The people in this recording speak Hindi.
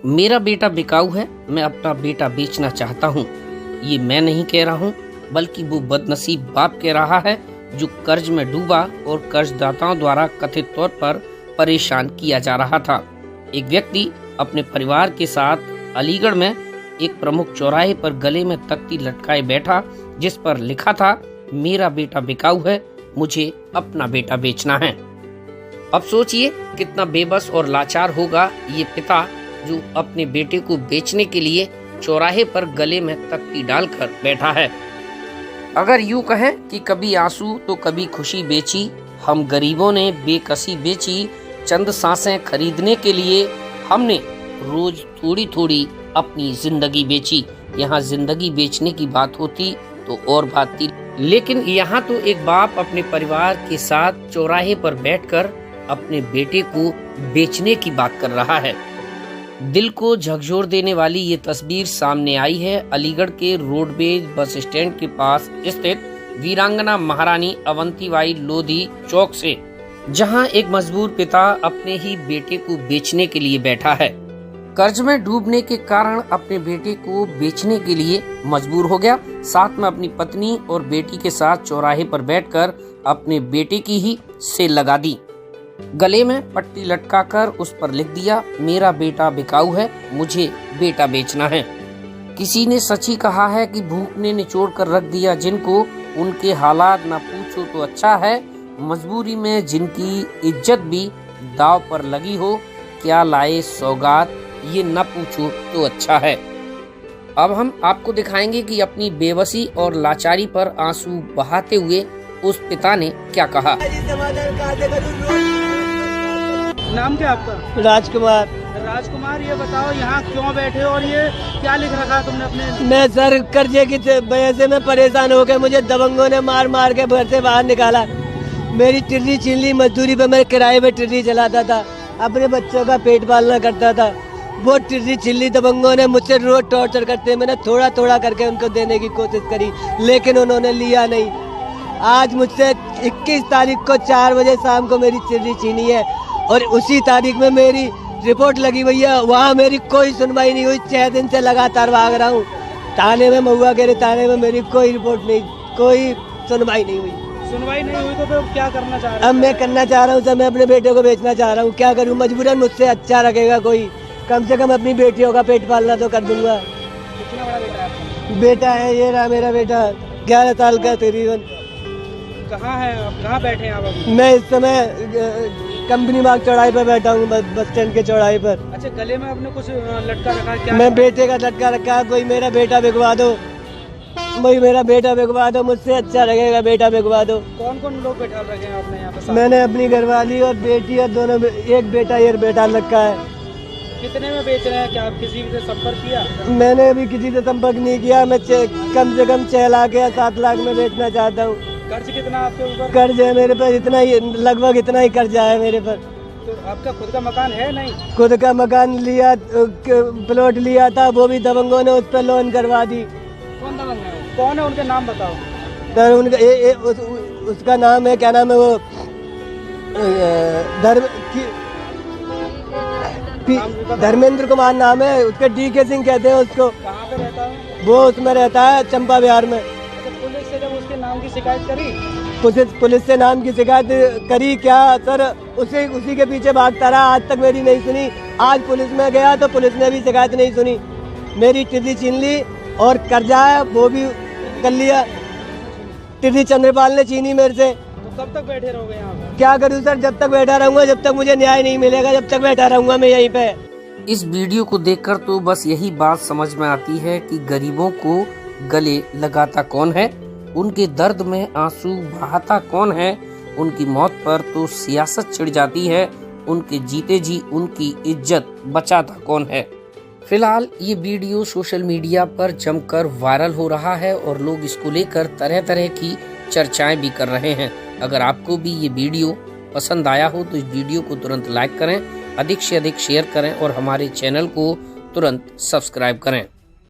मेरा बेटा बिकाऊ है, मैं अपना बेटा बेचना चाहता हूँ। ये मैं नहीं कह रहा हूँ, बल्कि वो बदनसीब बाप कह रहा है जो कर्ज में डूबा और कर्जदाताओं द्वारा कथित तौर पर परेशान किया जा रहा था। एक व्यक्ति अपने परिवार के साथ अलीगढ़ में एक प्रमुख चौराहे पर गले में तख्ती लटकाए बैठा, जिस पर लिखा था, मेरा बेटा बिकाऊ है, मुझे अपना बेटा बेचना है। अब सोचिए कितना बेबस और लाचार होगा ये पिता जो अपने बेटे को बेचने के लिए चौराहे पर गले में तख्ती डालकर बैठा है। अगर यूं कहें कि कभी आंसू तो कभी खुशी बेची, हम गरीबों ने बेकसी बेची, चंद सांसें खरीदने के लिए हमने रोज थोड़ी थोड़ी अपनी जिंदगी बेची। यहाँ जिंदगी बेचने की बात होती तो और बात थी, लेकिन यहाँ तो एक बाप अपने परिवार के साथ चौराहे पर बैठकर अपने बेटे को बेचने की बात कर रहा है। दिल को झकझोर देने वाली ये तस्वीर सामने आई है अलीगढ़ के रोडवेज बस स्टैंड के पास स्थित वीरांगना महारानी अवंतीबाई लोधी चौक से, जहां एक मजबूर पिता अपने ही बेटे को बेचने के लिए बैठा है। कर्ज में डूबने के कारण अपने बेटे को बेचने के लिए मजबूर हो गया। साथ में अपनी पत्नी और बेटी के साथ चौराहे पर बैठकर अपने बेटे की ही सेल लगा दी। गले में पट्टी लटकाकर उस पर लिख दिया, मेरा बेटा बिकाऊ है, मुझे बेटा बेचना है। किसी ने सच ही कहा है कि भूख ने निचोड़ कर रख दिया जिनको, उनके हालात ना पूछो तो अच्छा है। मजबूरी में जिनकी इज्जत भी दाव पर लगी हो, क्या लाए सौगात ये न पूछो तो अच्छा है। अब हम आपको दिखाएंगे कि अपनी बेबसी और लाचारी पर आंसू बहाते हुए उस पिता ने क्या कहा। नाम क्या आपका? राजकुमार। राजकुमार, ये बताओ यहाँ क्यों बैठे हो और ये क्या लिख रखा है तुमने अपने? मैं सर कर्जे की वजह से मैं परेशान हो गया, मुझे दबंगों ने मार मार के घर से बाहर निकाला। मेरी टिर्री छिन ली, मजदूरी पे मैं किराए पे टिर्री चलाता था, अपने बच्चों का पेट पालना करता था। वो टिर्री छिन ली दबंगों ने, मुझसे रोज टॉर्चर करते। मैंने थोड़ा थोड़ा करके उनको देने की कोशिश करी, लेकिन उन्होंने लिया नहीं। आज मुझसे 21 तारीख को 4 बजे शाम को मेरी टिर्री छीनी है और उसी तारीख में मेरी रिपोर्ट लगी हुई है। वहाँ मेरी कोई सुनवाई नहीं हुई। 6 दिन से लगातार भाग रहा हूँ थाने में, महुआ के थाने में मेरी कोई रिपोर्ट नहीं, कोई सुनवाई नहीं हुई। सुनवाई नहीं हुई तो फिर क्या करना चाह रहे हो? अब मैं करना चाह रहा हूँ सर, मैं अपने बेटे को बेचना चाह रहा हूँ। क्या करूँ, मजबूरन मुझसे अच्छा रखेगा कोई, कम से कम अपनी बेटियों का पेट पालना तो कर दूंगा। कितना बड़ा बेटा है आपका? बेटा है ये रहा मेरा बेटा, 11 साल का तकरीबन। कहाँ है आप, कहाँ बैठे हैं आप अभी? मैं इस समय कंपनी बाग चौराहे पर बैठा हूँ, बस स्टैंड के चौराहे पर। अच्छा, गले में आपने कुछ लटका रखा है क्या? मैं बेटे का लटका रखा है, कोई मेरा बेटा बिकवा दो, कोई मेरा बेटा बिकवा दो, मुझसे अच्छा लगेगा, बेटा बिकवा दो। कौन कौन लोग बैठा रखे हैं आपने यहाँ पे? मैंने अपनी घरवाली और बेटी और दोनों, एक बेटा ये बेटा रखा है। कितने में बेच रहे हैं? क्या आप किसी से संपर्क किया? मैंने अभी किसी से संपर्क नहीं किया। मैं कम से कम 6 लाख या 7 लाख में बेचना चाहता हूँ। कर्ज कितना आपके ऊपर? कर्ज है मेरे पर इतना ही, लगभग इतना ही कर्जा है मेरे पर। तो आपका खुद का मकान है? नहीं, खुद का मकान लिया, प्लॉट लिया था, वो भी दबंगों ने उस पर लोन करवा दी। कौन दबंग है? कौन है, उनके नाम बताओ। सर उनका उसका नाम है, क्या नाम है वो, धर्मेंद्र कुमार नाम है उसका, DK सिंह कहते हैं उसको। कहाँ पे रहता है वो? उसमें रहता है चंपा विहार में। अच्छा, पुलिस से जब उसके नाम की शिकायत करी? पुलिस से नाम की शिकायत करी क्या सर, उसी के पीछे भागता रहा, आज तक मेरी नहीं सुनी। आज पुलिस में गया तो पुलिस ने भी शिकायत नहीं सुनी, मेरी टिर्री छीन ली और कर्जा है वो भी कर लिया। टिर्री चंद्रपाल ने छीनी मेरे से। तो कब तक बैठे रहोगे यहाँ पे? क्या करूँ सर, जब तक बैठा रहूंगा, जब तक मुझे न्याय नहीं मिलेगा, जब तक बैठा रहूंगा मैं यहीं पे। इस वीडियो को देखकर तो बस यही बात समझ में आती है कि गरीबों को गले लगाता कौन है, उनके दर्द में आंसू बहाता कौन है, उनकी मौत पर तो सियासत छिड़ जाती है, उनके जीते जी उनकी इज्जत बचाता कौन है। फिलहाल ये वीडियो सोशल मीडिया पर जमकर वायरल हो रहा है और लोग इसको लेकर तरह तरह की चर्चाएं भी कर रहे हैं। अगर आपको भी ये वीडियो पसंद आया हो तो इस वीडियो को तुरंत लाइक करें, अधिक से अधिक शेयर करें और हमारे चैनल को तुरंत सब्सक्राइब करें।